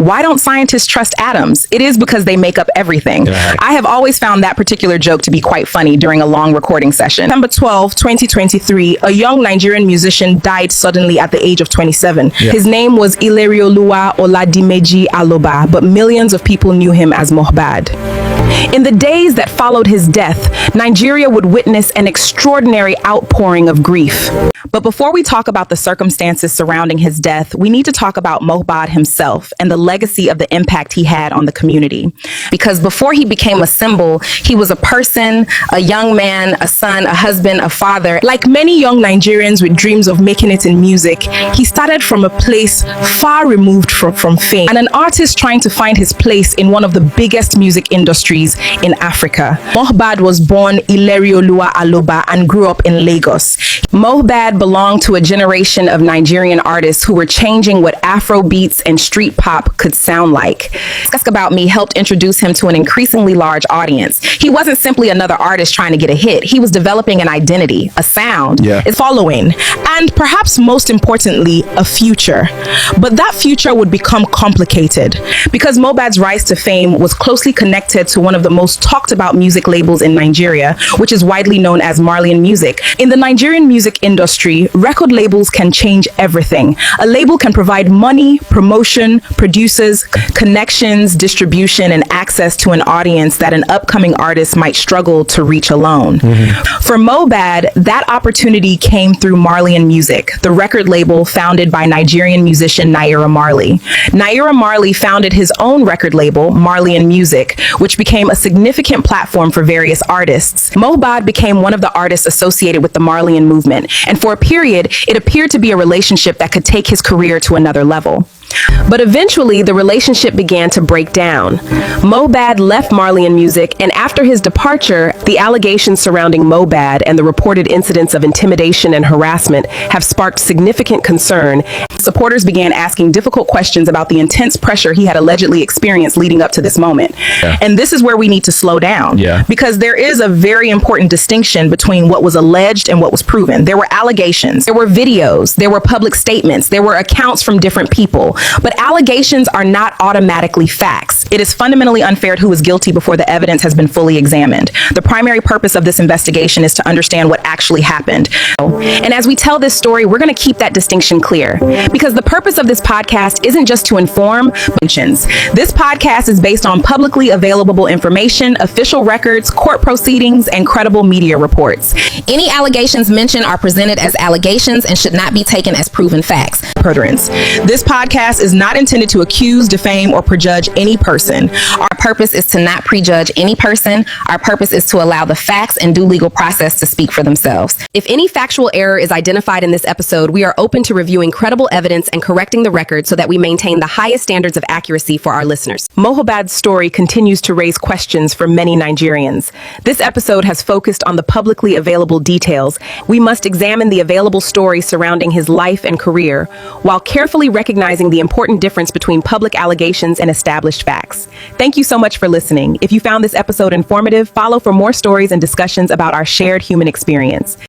Why don't scientists trust atoms? It is because they make up everything. Yeah. I have always found that particular joke to be quite funny during a long recording session. September 12, 2023, a young Nigerian musician died suddenly at the age of 27. Yeah. His name was Ilerioluwa Oladimeji Aloba, but millions of people knew him as Mohbad. In the days that followed his death, Nigeria would witness an extraordinary outpouring of grief. But before we talk about the circumstances surrounding his death, we need to talk about Mohbad himself and the legacy of the impact he had on the community. Because before he became a symbol, he was a person, a young man, a son, a husband, a father. Like many young Nigerians with dreams of making it in music, he started from a place far removed from fame, and an artist trying to find his place in one of the biggest music industries in Africa. Mohbad was born Ilerioluwa Aloba and grew up in Lagos. Mohbad belonged to a generation of Nigerian artists who were changing what Afro beats and street pop could sound like. Ask About Me helped introduce him to an increasingly large audience. He wasn't simply another artist trying to get a hit. He was developing an identity, a sound, a following, and perhaps most importantly, a future. But that future would become complicated because Mohbad's rise to fame was closely connected to one of the most talked about music labels in Nigeria, which is widely known as Marlian Music. In the Nigerian music industry, record labels can change everything. A label can provide money, promotion, producers, connections, distribution, and access to an audience that an upcoming artist might struggle to reach alone. For Mohbad, that opportunity came through Marlian Music, the record label founded by Nigerian musician Naira Marley. Naira Marley founded his own record label, Marlian Music, which became a significant platform for various artists. Mohbad became one of the artists associated with the Marlian movement, and for a period, it appeared to be a relationship that could take his career to another level. But eventually, the relationship began to break down. Mohbad left Marlian Music, and after his departure, the allegations surrounding Mohbad and the reported incidents of intimidation and harassment have sparked significant concern. Supporters began asking difficult questions about the intense pressure he had allegedly experienced leading up to this moment. And this is where we need to slow down, because there is a very important distinction between what was alleged and what was proven. There were allegations, there were videos, there were public statements, there were accounts from different people. But allegations are not automatically facts. It is fundamentally unfair who is guilty before the evidence has been fully examined. The primary purpose of this investigation is to understand what actually happened. And as we tell this story, we're going to keep that distinction clear, because the purpose of this podcast isn't just to inform. This podcast is based on publicly available information, official records, court proceedings, and credible media reports. Any allegations mentioned are presented as allegations and should not be taken as proven facts. This podcast is not intended to accuse, defame, or prejudge any person. Our purpose is to not prejudge any person. Our purpose is to allow the facts and due legal process to speak for themselves. If any factual error is identified in this episode, we are open to reviewing credible evidence and correcting the record so that we maintain the highest standards of accuracy for our listeners. Mohbad's story continues to raise questions for many Nigerians. This episode has focused on the publicly available details. We must examine the available story surrounding his life and career, while carefully recognizing the important difference between public allegations and established facts. Thank you so much for listening. If you found this episode informative, follow for more stories and discussions about our shared human experience.